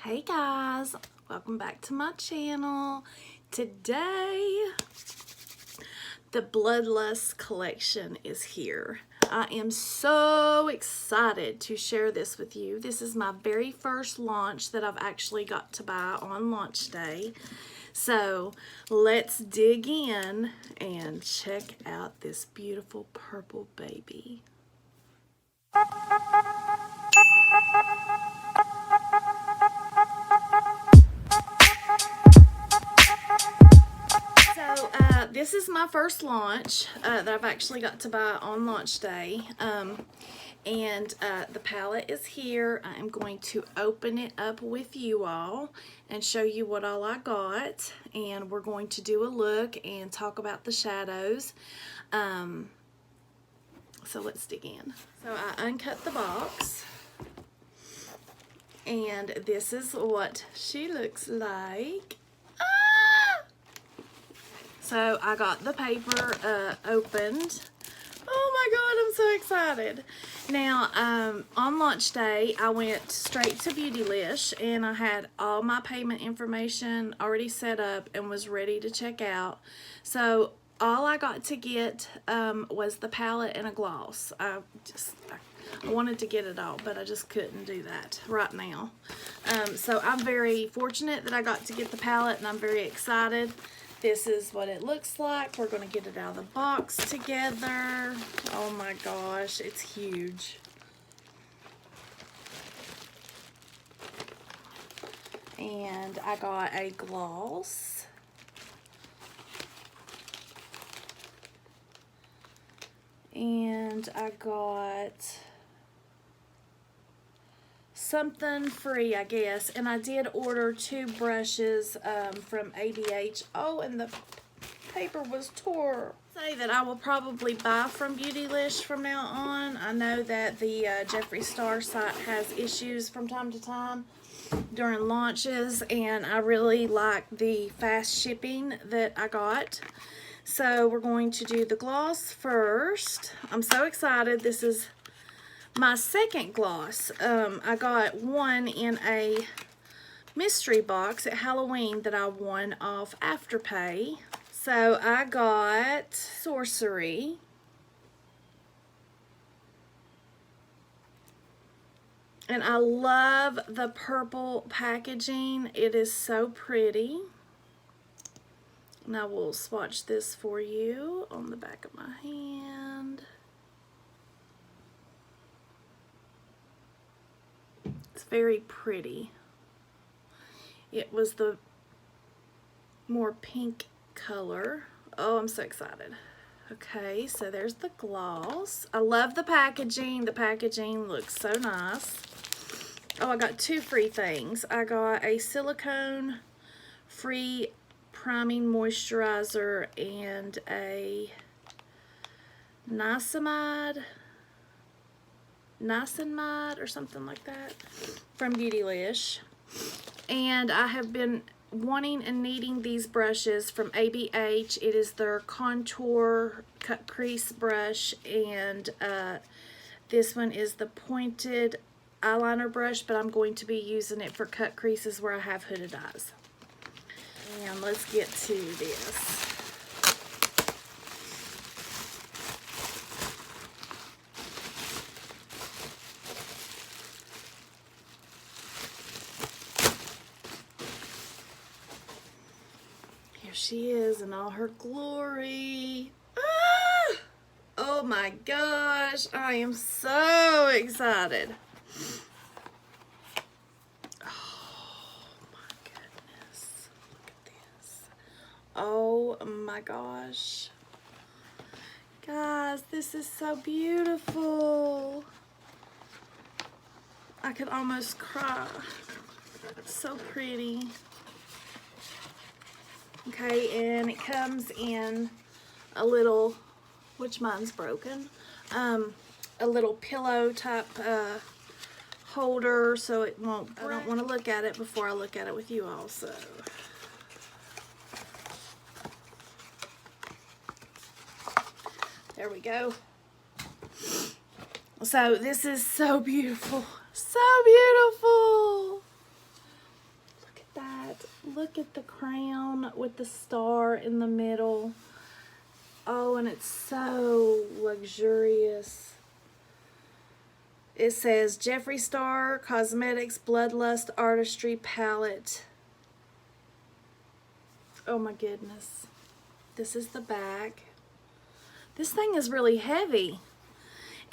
Hey guys, welcome back to my channel. Today, the Bloodlust collection is here. I am so excited to share this with you. This is my very first launch that I've actually got to buy on launch day. So let's dig in and check out this beautiful purple baby. So this is my first launch that I've actually got to buy on launch day. And the palette is here. I am going to open it up with you all and show you what all I got. And we're going to do a look and talk about the shadows. So let's dig in. So I uncut the box. And this is what she looks like. So I got the paper opened. Oh my God, I'm so excited. Now, on launch day, I went straight to Beautylish and I had all my payment information already set up and was ready to check out. So all I got to get was the palette and a gloss. I wanted to get it all, but I just couldn't do that right now. So I'm very fortunate that I got to get the palette and I'm very excited. This is what it looks like. We're going to get it out of the box together. Oh my gosh, it's huge. And I got a gloss. And I got something free, I guess, and I did order 2 brushes from ABH. Oh, and the paper was tore. Say that I will probably buy from Beautylish from now on. I know that the JEFFREE STAR site has issues from time to time during launches, and I really like the fast shipping that I got. So we're going to do the gloss first. I'm so excited. This is my second gloss. I got one in a mystery box at Halloween that I won off Afterpay. So I got Sorcery. And I love the purple packaging. It is so pretty. And I will swatch this for you on the back of my hand. It's very pretty. It was the more pink color. Oh, I'm so excited. Okay, so there's the gloss. I love the packaging. The packaging looks so nice. Oh, I got 2 free things. I got a silicone free priming moisturizer and a niacinamide or something like that from Beautylish. And I have been wanting and needing these brushes from ABH. It is their contour cut crease brush, and this one is the pointed eyeliner brush, but I'm going to be using it for cut creases where I have hooded eyes. And let's get to this. She is in all her glory. Ah! Oh my gosh, I am so excited. Oh my goodness, look at this. Oh my gosh. Guys, this is so beautiful. I could almost cry. It's so pretty. Okay, and it comes in a little, which mine's broken, a little pillow type holder, so it won't, I don't want to look at it before I look at it with you all, so. There we go. So this is so beautiful. So beautiful. Look at the crown with the star in the middle. Oh, and it's so luxurious. It says Jeffree Star Cosmetics Bloodlust Artistry Palette. Oh my goodness. This is the back. This thing is really heavy.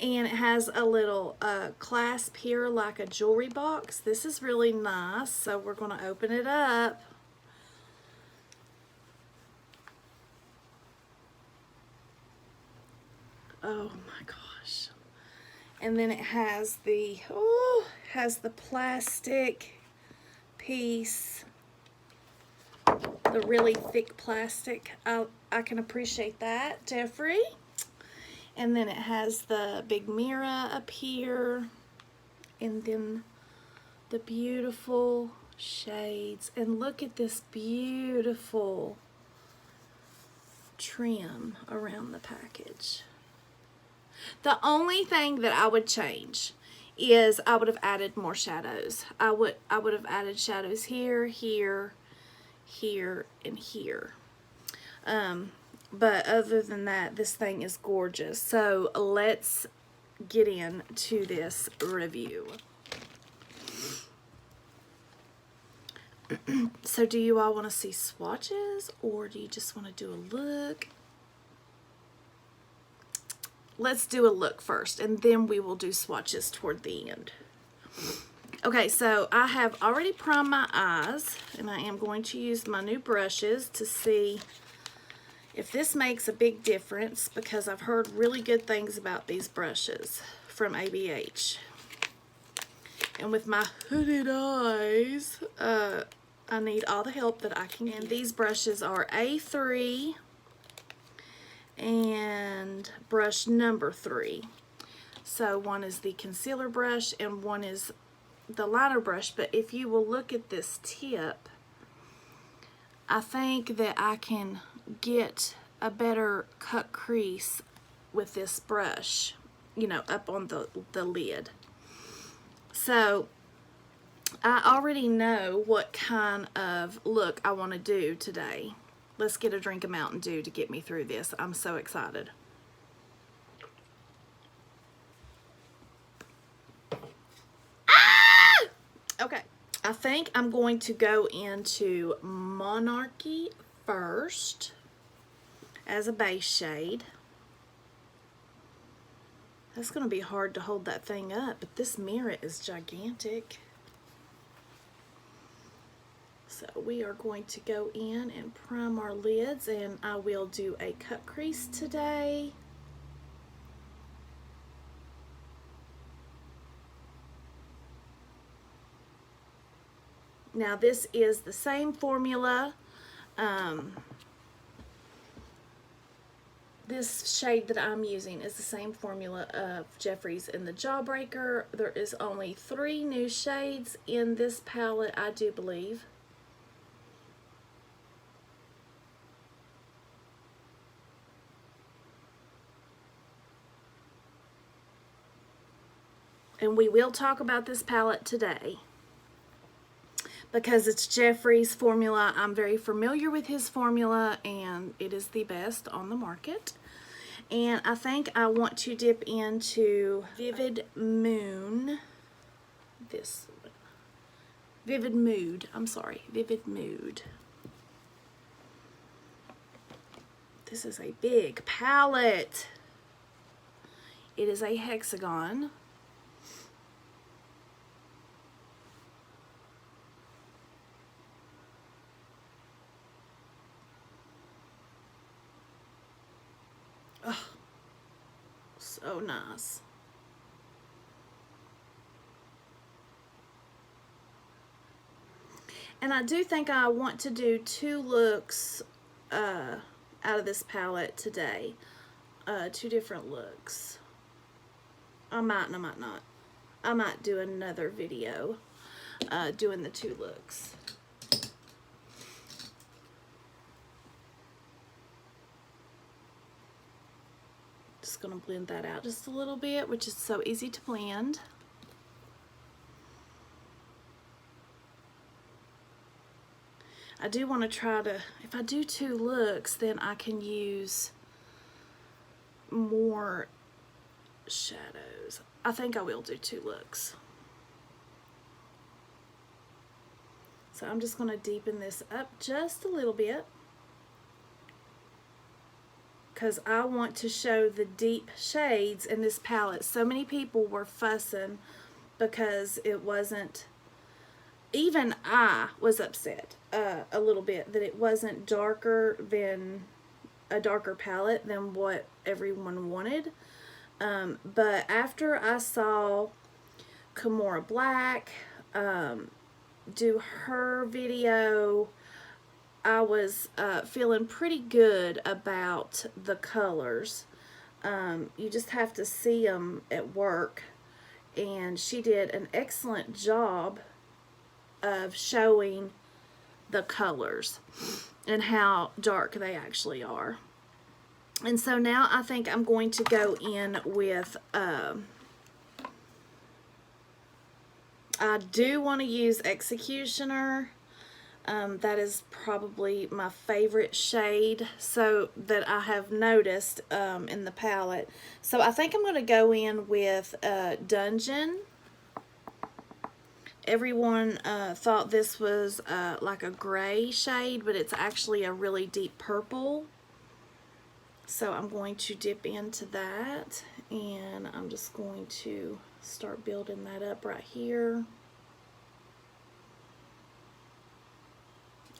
And it has a little clasp here like a jewelry box. This is really nice. So we're going to open it up. Oh my gosh. And then it has the, plastic piece. The really thick plastic. I can appreciate that, Jeffree. And then it has the big mirror up here. And then the beautiful shades. And look at this beautiful trim around the package. The only thing that I would change is I would have added more shadows. I would have added shadows here, here, here, and here. But other than that, this thing is gorgeous. So let's get into this review. So do you all want to see swatches, or do you just want to do a look? Let's do a look first, and then we will do swatches toward the end. Okay, so I have already primed my eyes, and I am going to use my new brushes to see if this makes a big difference, because I've heard really good things about these brushes from ABH. And with my hooded eyes, I need all the help that I can get. And these brushes are A3 and brush number 3. So one is the concealer brush and one is the liner brush. But if you will look at this tip, I think that I can get a better cut crease with this brush, you know, up on the lid. So I already know what kind of look I want to do today. Let's get a drink of Mountain Dew to get me through this. I'm so excited. Ah! Okay, I think I'm going to go into Monarchy first as a base shade. That's going to be hard to hold that thing up, but this mirror is gigantic. So we are going to go in and prime our lids, and I will do a cut crease today. Now this is the same formula. This shade that I'm using is the same formula of Jeffree's in the Jawbreaker. There is only 3 new shades in this palette, I do believe. And we will talk about this palette today because it's Jeffree's formula. I'm very familiar with his formula, and it is the best on the market. And I think I want to dip into Vivid Moon. This one. Vivid Mood. I'm sorry. Vivid Mood. This is a big palette. It is a hexagon. Oh, so nice. And I do think I want to do 2 looks out of this palette today. 2 different looks. I might and I might not. I might do another video doing the 2 looks. Just going to blend that out just a little bit, which is so easy to blend. I do want to try to, if I do 2 looks, then I can use more shadows. I think I will do 2 looks. So I'm just going to deepen this up just a little bit, because I want to show the deep shades in this palette. So many people were fussing because it wasn't, even I was upset a little bit that it wasn't darker than a darker palette than what everyone wanted. But after I saw Kimora Black do her video, I was feeling pretty good about the colors. You just have to see them at work, and she did an excellent job of showing the colors and how dark they actually are. And so now I think I'm going to go in with I do want to use Executioner. That is probably my favorite shade, so that I have noticed in the palette. So I think I'm going to go in with Dungeon. Everyone thought this was like a gray shade, but it's actually a really deep purple. So I'm going to dip into that, and I'm just going to start building that up right here.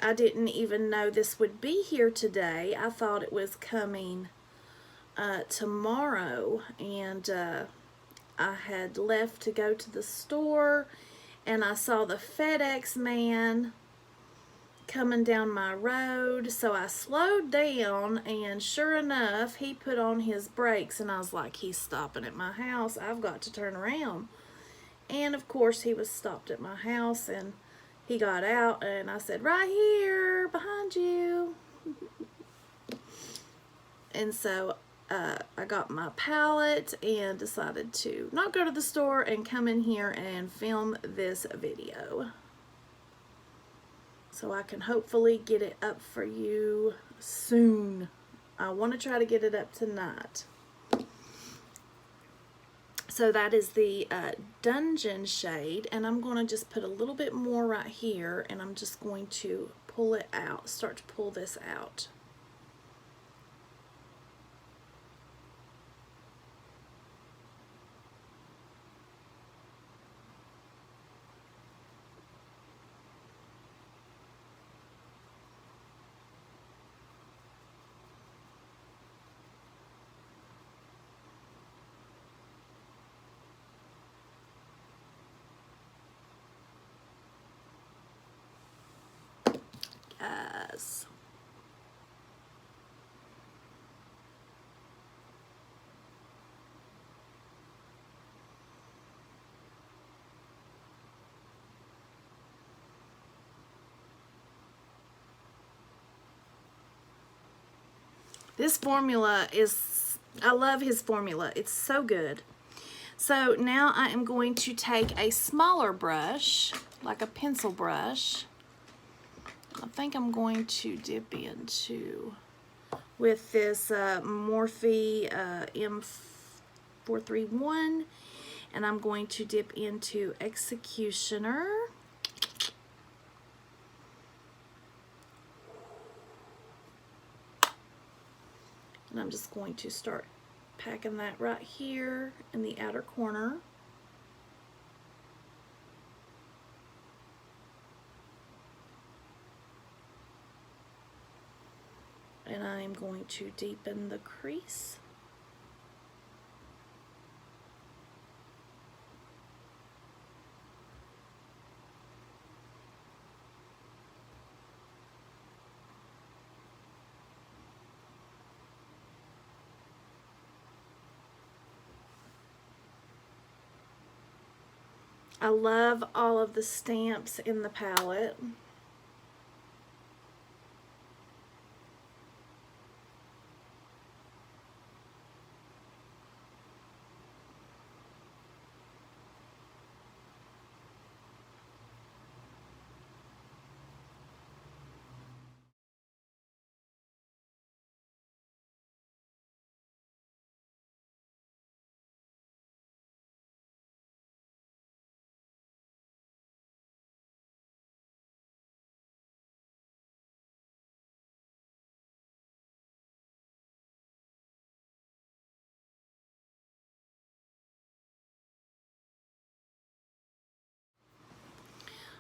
I didn't even know this would be here today. I thought it was coming tomorrow, and I had left to go to the store, and I saw the FedEx man coming down my road, so I slowed down, and sure enough, he put on his brakes, and I was like, he's stopping at my house. I've got to turn around. And of course, he was stopped at my house, and he got out, and I said, right here, behind you. And so I got my palette and decided to not go to the store and come in here and film this video, so I can hopefully get it up for you soon. I want to try to get it up tonight. So that is the Dungeon shade, and I'm going to just put a little bit more right here, and I'm just going to pull it out, start to pull this out. Yes. This formula is, I love his formula. It's so good. So now I am going to take a smaller brush, like a pencil brush. I think I'm going to dip into with this Morphe M431, and I'm going to dip into Executioner. And I'm just going to start packing that right here in the outer corner. And I'm going to deepen the crease. I love all of the stamps in the palette.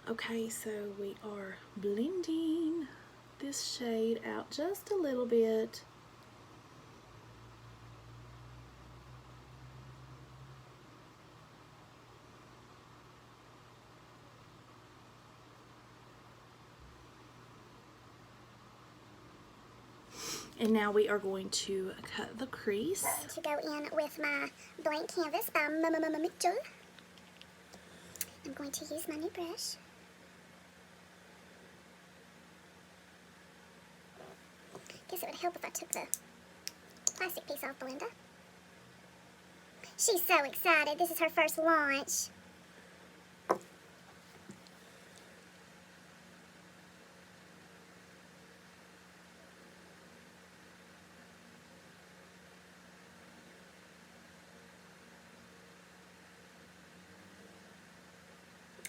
Okay, so we are blending this shade out just a little bit. And now we are going to cut the crease. To go in with my blank canvas by Mitchell. I'm going to use my new brush. Guess it would help if I took the plastic piece off Belinda. She's so excited. This is her first launch.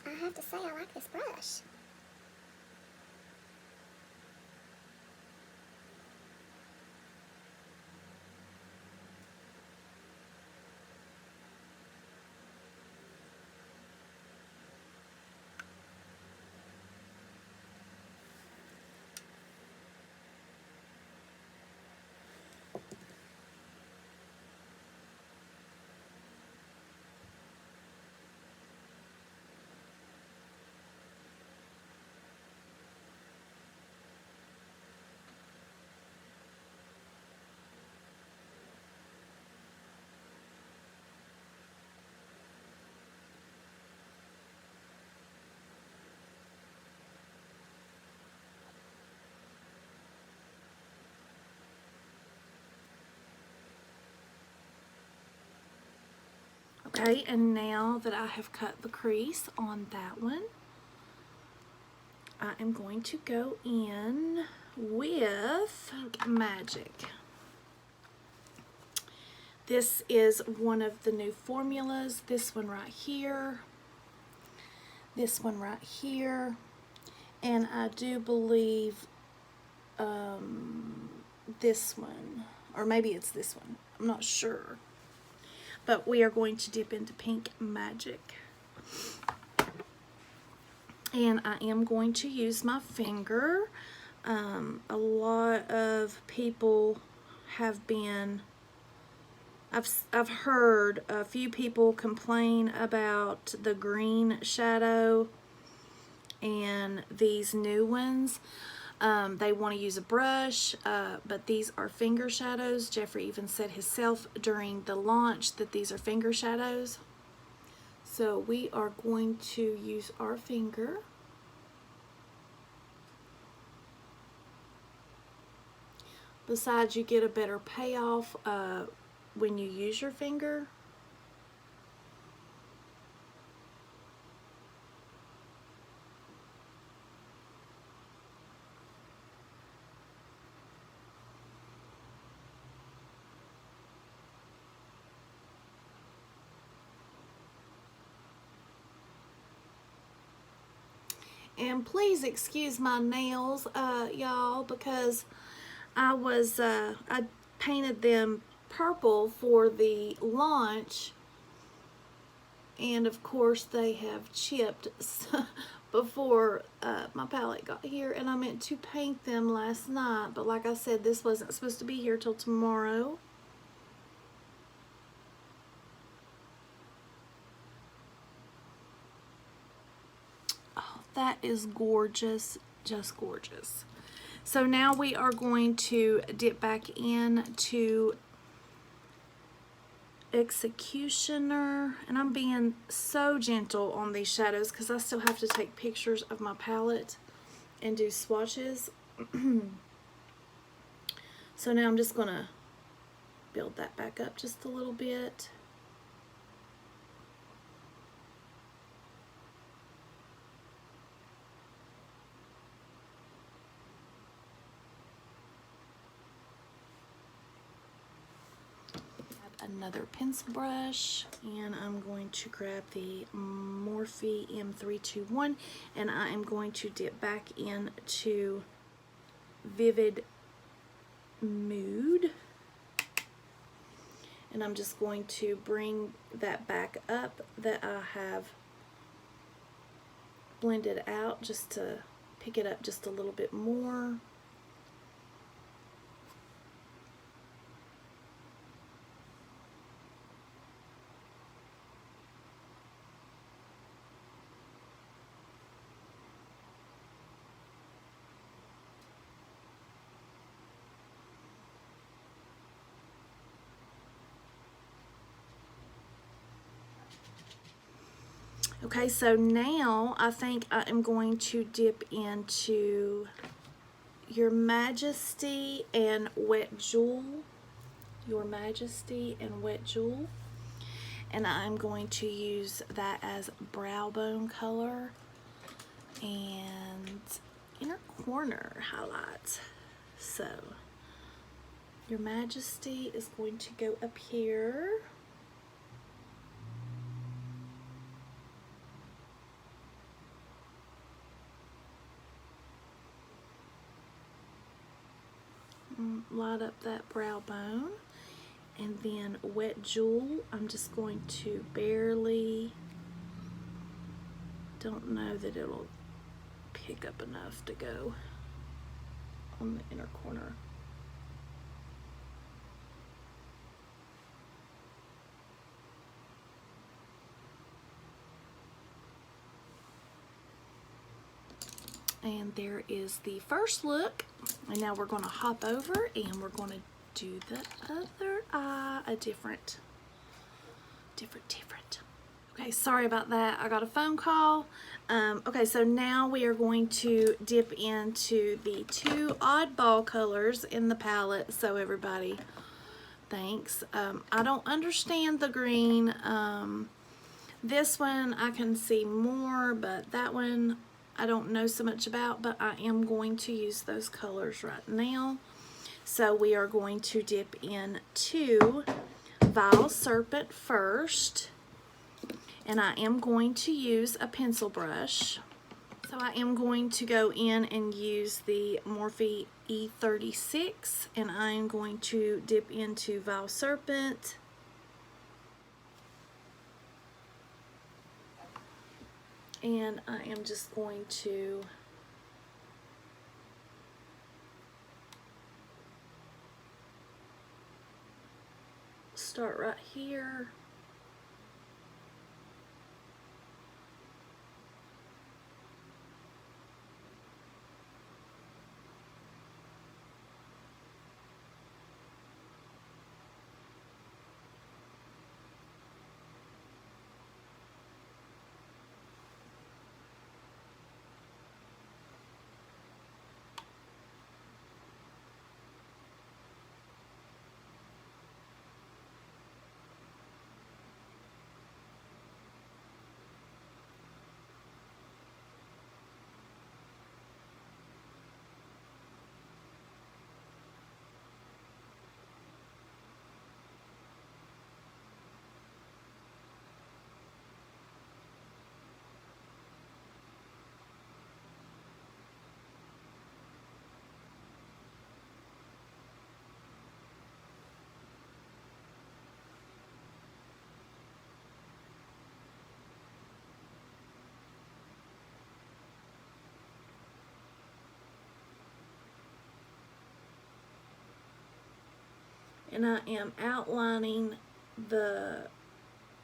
I have to say, I like this brush. Okay, and now that I have cut the crease on that one, I am going to go in with Magic. This is one of the new formulas. This one right here, this one right here, and I do believe this one, or maybe it's this one. I'm not sure. But we are going to dip into Pink Magic. And I am going to use my finger. A lot of people have been, I've heard a few people complain about the green shadow and these new ones. They want to use a brush, but these are finger shadows. Jeffree even said himself during the launch that these are finger shadows. So we are going to use our finger. Besides, you get a better payoff when you use your finger. And please excuse my nails, y'all, because I painted them purple for the launch, and of course they have chipped before my palette got here, and I meant to paint them last night, but like I said, this wasn't supposed to be here till tomorrow. That is gorgeous, just gorgeous. So now we are going to dip back into Executioner, and I'm being so gentle on these shadows because I still have to take pictures of my palette and do swatches. So now I'm just going to build that back up just a little bit. Another pencil brush, and I'm going to grab the Morphe M321, and I am going to dip back into Vivid Mood, and I'm just going to bring that back up that I have blend it out just to pick it up just a little bit more. Okay, so now I think I am going to dip into Your Majesty and Wet Jewel. Your Majesty and Wet Jewel. And I'm going to use that as brow bone color and inner corner highlight. So, Your Majesty is going to go up here. Light up that brow bone, and then Wet Jewel, I'm just going to barely, don't know that it'll pick up enough to go on the inner corner. And there is the first look. And now we're going to hop over and we're going to do the other eye a different. Okay, sorry about that. I got a phone call. Okay, so now we are going to dip into the two oddball colors in the palette. So everybody, thanks. I don't understand the green. This one I can see more, but that one I don't know so much about, but I am going to use those colors right now. So we are going to dip into Vile Serpent first, and I am going to use a pencil brush. So I am going to go in and use the Morphe E36, and I am going to dip into Vile Serpent. And I am just going to start right here. And I am outlining the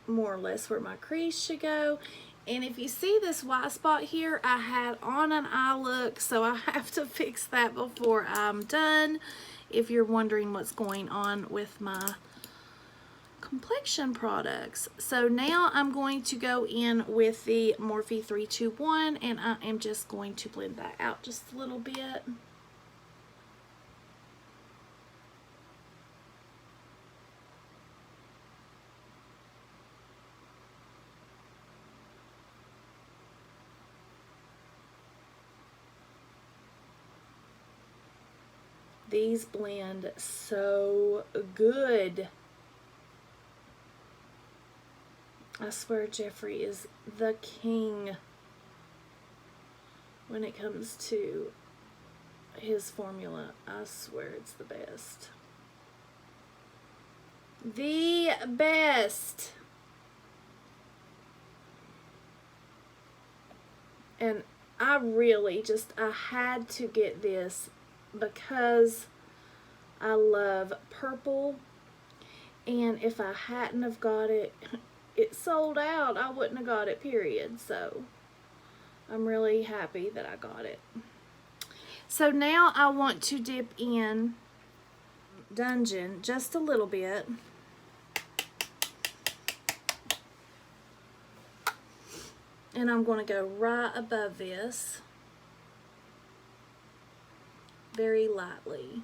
more or less where my crease should go. And if you see this white spot here, I had on an eye look, so I have to fix that before I'm done. If you're wondering what's going on with my complexion products. So now I'm going to go in with the Morphe 321, and I am just going to blend that out just a little bit. These blend so good. I swear Jeffree is the king when it comes to his formula. I swear it's the best. The best. And I really I had to get this because I love purple. And if I hadn't have got it, it sold out. I wouldn't have got it, period. So I'm really happy that I got it. So now I want to dip in Dungeon just a little bit. And I'm going to go right above this, very lightly.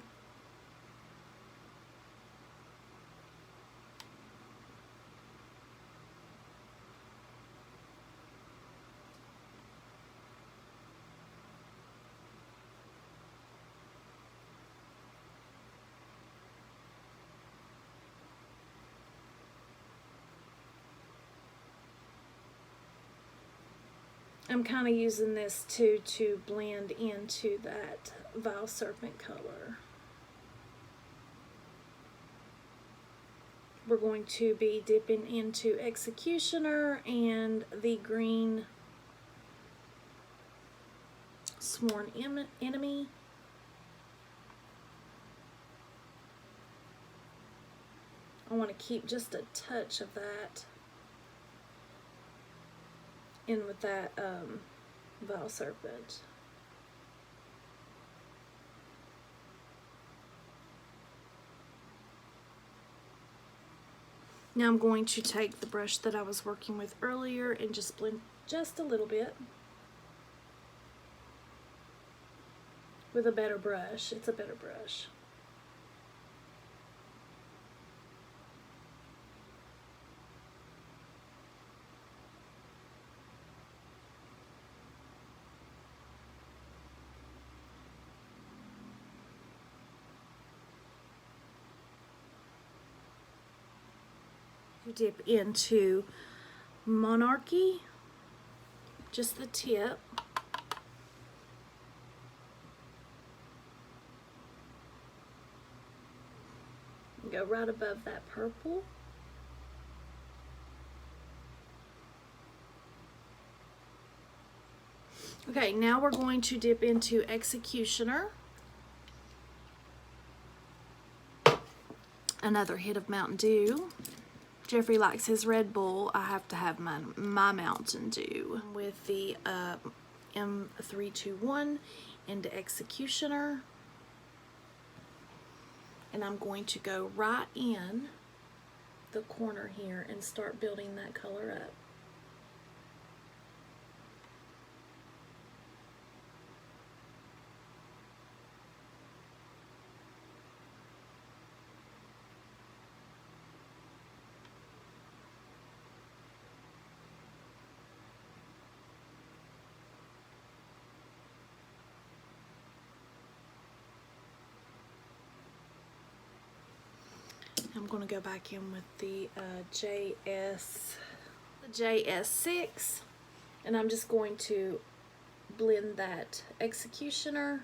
I'm kind of using this too to blend into that Vile Serpent color. We're going to be dipping into Executioner and the green Sworn Enemy. I want to keep just a touch of that in with that Vile Serpent. Now I'm going to take the brush that I was working with earlier and just blend just a little bit with a better brush. It's a better brush. Dip into Monarchy, just the tip. Go right above that purple. Okay, now we're going to dip into Executioner. Another hit of Mountain Dew. Jeffree likes his Red Bull. I have to have my Mountain Dew. With the M321 into Executioner. And I'm going to go right in the corner here and start building that color up. I'm going to go back in with the JS6, and I'm just going to blend that Executioner.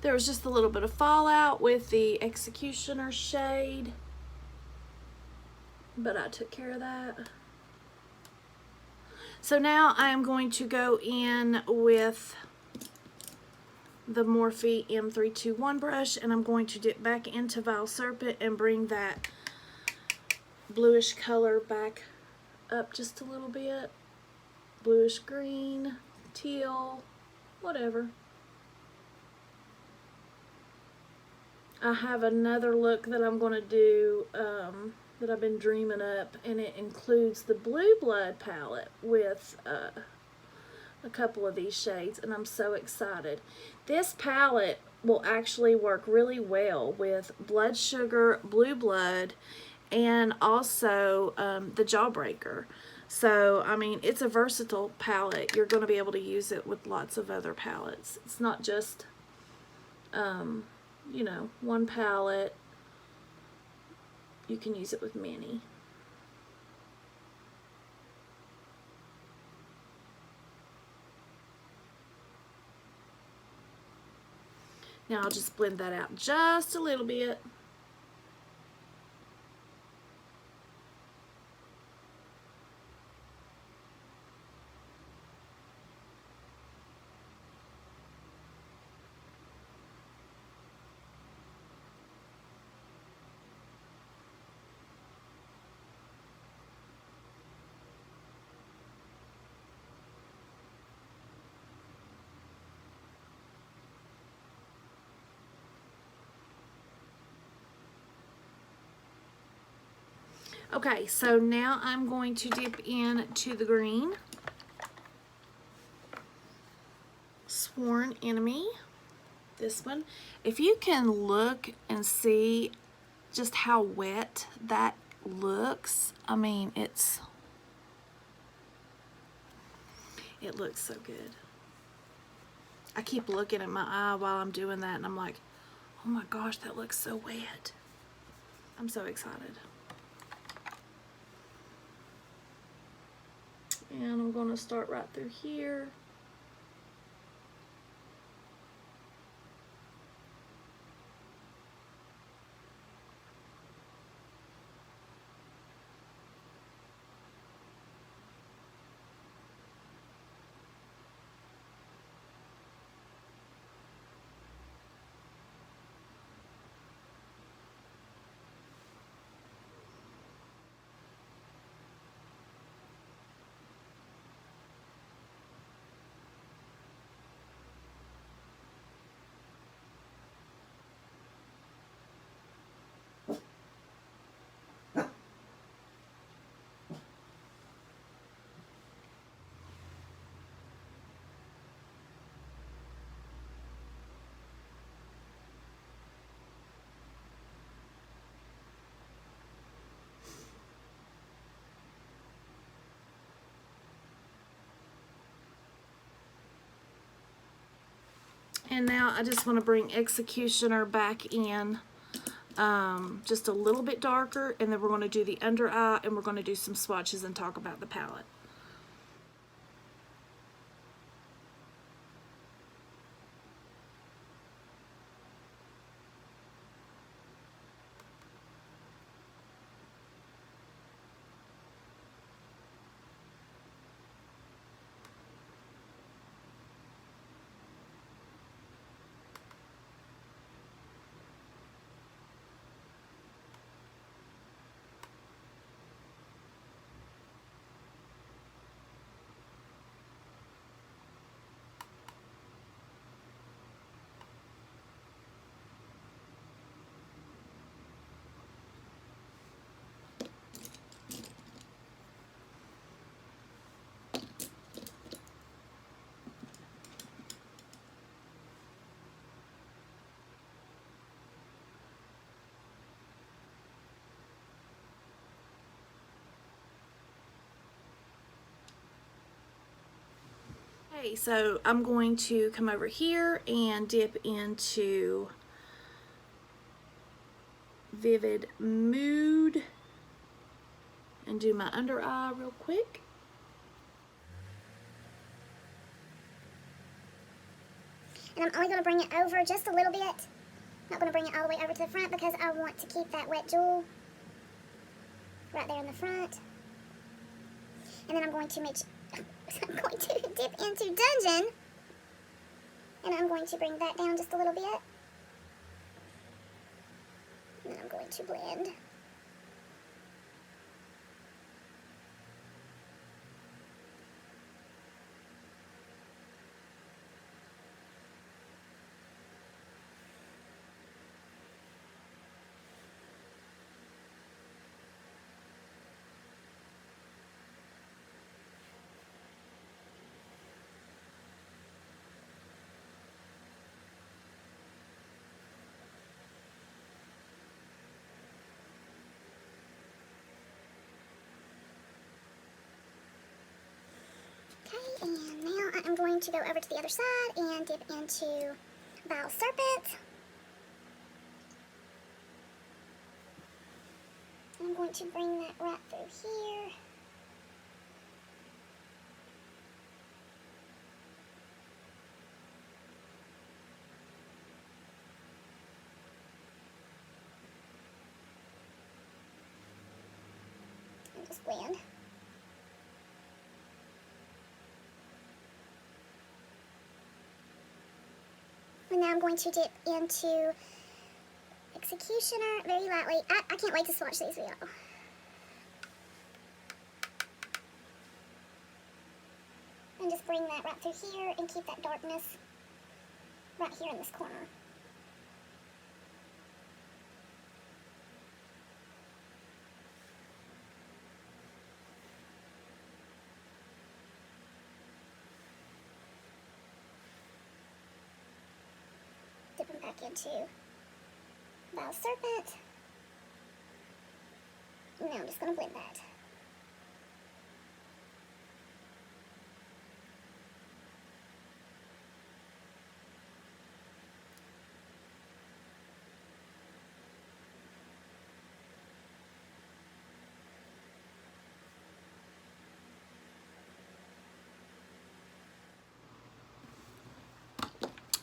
There was just a little bit of fallout with the Executioner shade, but I took care of that. So now I am going to go in with the Morphe M321 brush, and I'm going to dip back into Vile Serpent and bring that bluish color back up just a little bit. Bluish green, teal. whatever. I have another look that I'm going to do that I've been dreaming up, and it includes the Blue Blood palette with a couple of these shades, and I'm so excited. This palette will actually work really well with Blood Sugar, Blue Blood, and also the Jawbreaker. So, I mean, it's a versatile palette. You're going to be able to use it with lots of other palettes. It's not just, you know, one palette. You can use it with many. Now I'll just blend that out just a little bit. Okay, so now I'm going to dip into the green. Sworn Enemy. This one. If you can look and see just how wet that looks, I mean, it looks so good. I keep looking at my eye while I'm doing that, and I'm like, oh my gosh, that looks so wet. I'm so excited. And I'm going to start right through here. And now I just want to bring Executioner back in just a little bit darker, and then we're going to do the under eye, and we're going to do some swatches and talk about the palette. Okay, so I'm going to come over here and dip into Vivid Mood and do my under eye real quick. And I'm only going to bring it over just a little bit. Not going to bring it all the way over to the front because I want to keep that wet jewel right there in the front. And then I'm going to dip into Dungeon. And I'm going to bring that down just a little bit. And then I'm going to blend. going to go over to the other side and dip into Vile Serpent. And I'm going to bring that right through here. And just blend. And now I'm going to dip into Executioner very lightly. I can't wait to swatch these with y'all. And just bring that right through here and keep that darkness right here in this corner. Dipping back into Vile Serpent. And now I'm just going to blend that.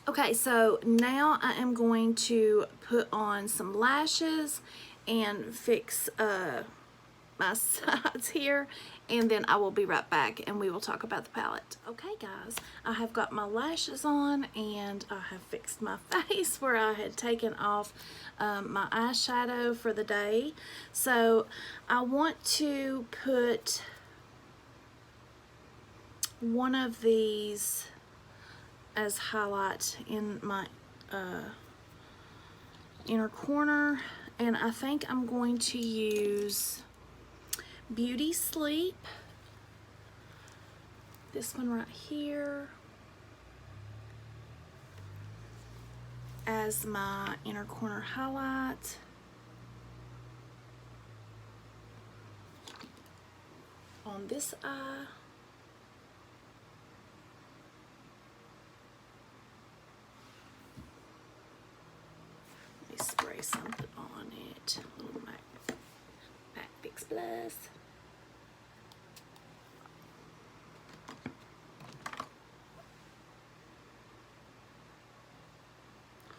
Okay, so now I am going to put on some lashes and fix my sides here, and then I will be right back and we will talk about the palette. Okay guys, I have got my lashes on and I have fixed my face where I had taken off my eyeshadow for the day. So I want to put one of these as highlight in my inner corner, and I think I'm going to use Beauty Sleep, this one right here, as my inner corner highlight. On this eye. Spray something on it. A little MAC Fix Plus.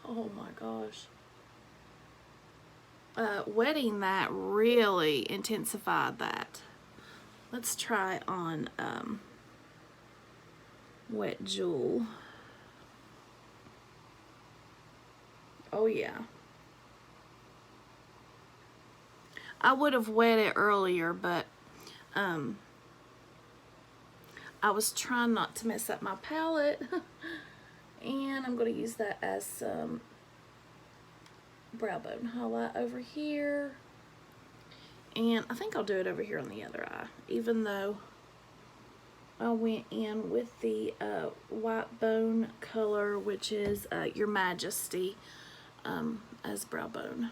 Oh my gosh. Wetting that really intensified that. Let's try on Wet Jewel. Oh yeah. I would have wet it earlier, but I was trying not to mess up my palette. And I'm going to use that as some brow bone highlight over here. And I think I'll do it over here on the other eye, even though I went in with the white bone color, which is Your Majesty, as brow bone.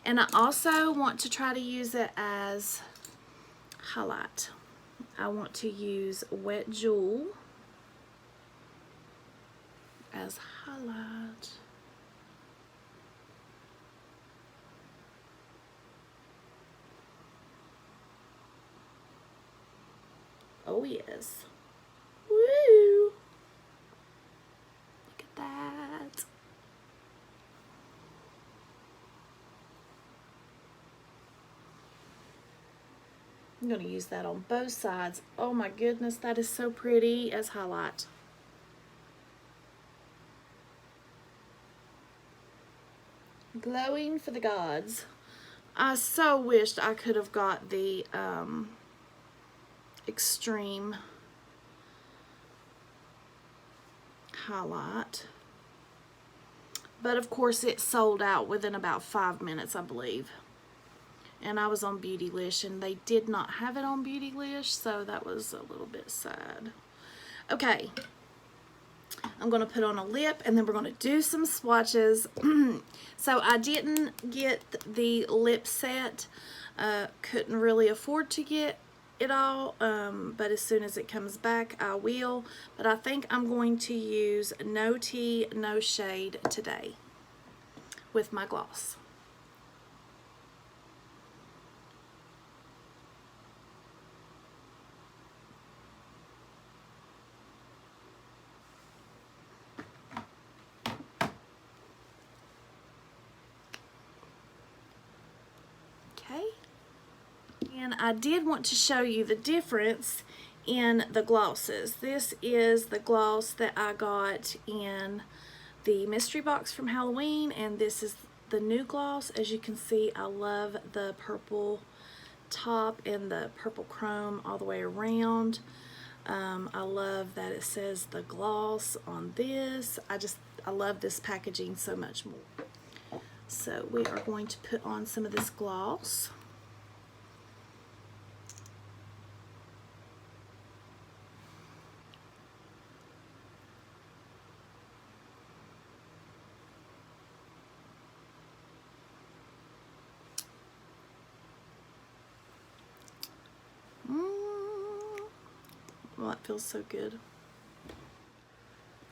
And I also want to try to use it as highlight. I want to use Wet Jewel as highlight. Oh yes. Woo! Look at that. I'm going to use that on both sides. Oh my goodness, that is so pretty as highlight. Glowing for the gods. I so wished I could have got the extreme highlight. But of course it sold out within about 5 minutes, I believe. And I was on Beautylish and they did not have it on Beautylish, so that was a little bit sad. Okay, I'm going to put on a lip and then we're going to do some swatches. So I didn't get the lip set, couldn't really afford to get it all, but as soon as it comes back, I will. But I think I'm going to use No Tea, No Shade today with my gloss. Okay. And I did want to show you the difference in the glosses. This is the gloss that I got in the mystery box from Halloween, and this is the new gloss. As you can see, I love the purple top and the purple chrome all the way around. I love that it says the gloss on this. I love this packaging so much more. So we are going to put on some of this gloss. Well, it feels so good.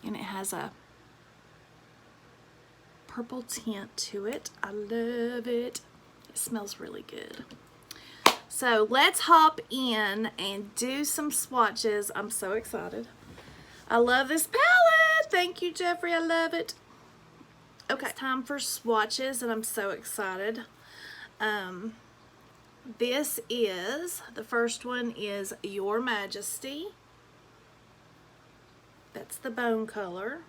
And it has a purple tint to it. I love it. It smells really good. So let's hop in and do some swatches. I'm so excited. I love this palette. Thank you, Jeffree. I love it. Okay, it's time for swatches, and I'm so excited. This is, the first one is Your Majesty. That's the bone color.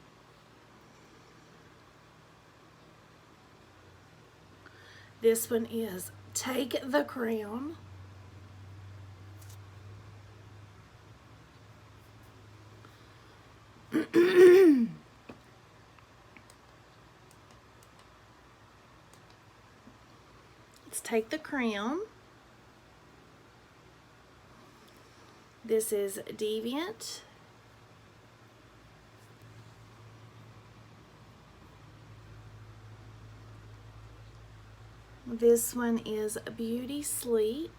This one is Take the Crown. Let's Take the Crown. This is Deviant. This one is Beauty Sleep.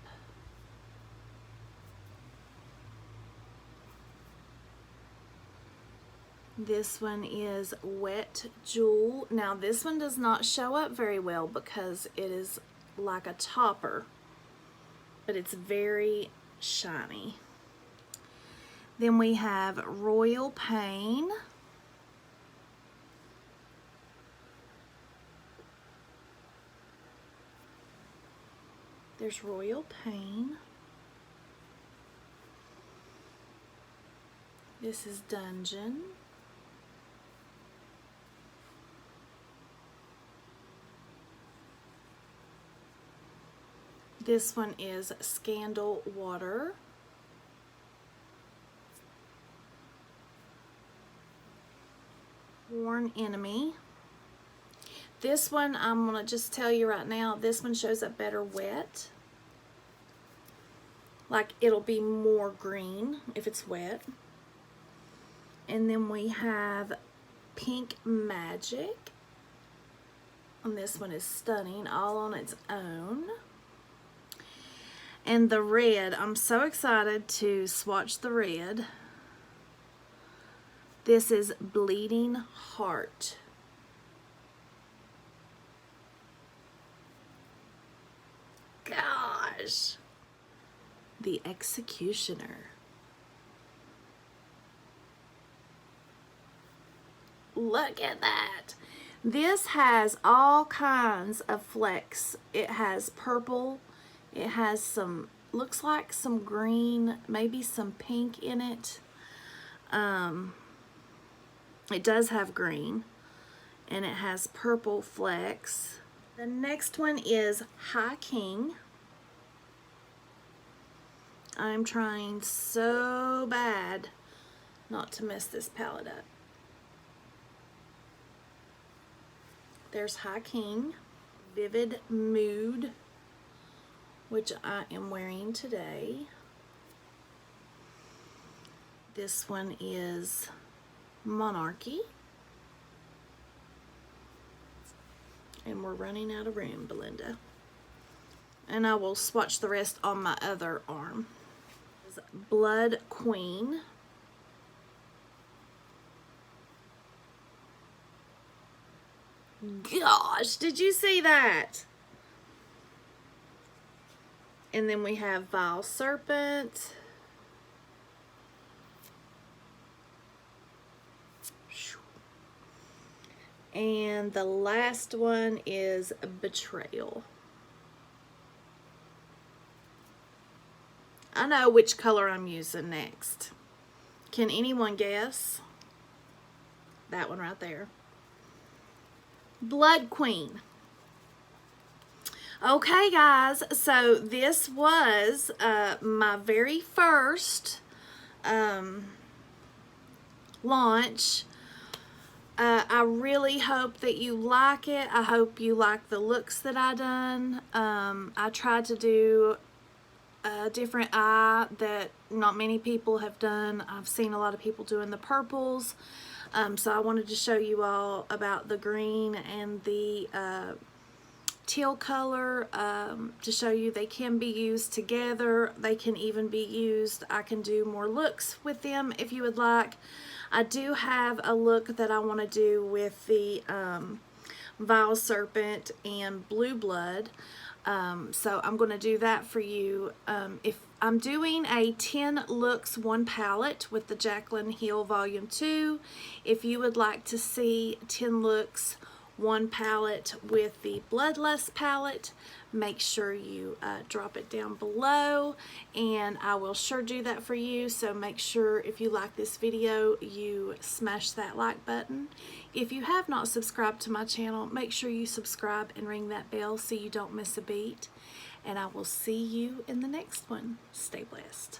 This one is Wet Jewel. Now this one does not show up very well because it is like a topper, but it's very shiny. Then we have Royal Pain. There's Royal Pain. This is Dungeon. This one is Scandal Water. Worn Enemy. This one, I'm going to just tell you right now, this one shows up better wet. Like it'll be more green if it's wet. And then we have Pink Magic. And this one is stunning all on its own. And the red, I'm so excited to swatch the red. This is Bleeding Heart. Gosh. The Executioner. Look at that. This has all kinds of flecks. It has purple. It has some, looks like some green, maybe some pink in it. It does have green, and it has purple flecks. The next one is High King. I'm trying so bad not to mess this palette up. There's High King. Vivid Mood, which I am wearing today. This one is Monarchy. And we're running out of room, Belinda. And I will swatch the rest on my other arm. is Blood Queen. Gosh, did you see that? And then we have Vile Serpent. And the last one is Betrayal. I know which color I'm using next. Can anyone guess? That one right there. Blood Queen. Okay, guys, so this was my very first launch. I really hope that you like it. I hope you like the looks that I done. I tried to do a different eye that not many people have done. I've seen a lot of people doing the purples. So I wanted to show you all about the green and the teal color to show you they can be used together. They can even be used, I can do more looks with them if you would like. I do have a look that I want to do with the Vile Serpent and Blue Blood. So I'm going to do that for you. If I'm doing a 10 looks, 1 palette with the Jaclyn Hill Volume 2. If you would like to see 10 looks, 1 palette with the Bloodlust palette, make sure you drop it down below, and I will sure do that for you. So make sure if you like this video, you smash that like button. If you have not subscribed to my channel, make sure you subscribe and ring that bell so you don't miss a beat. And I will see you in the next one. Stay blessed.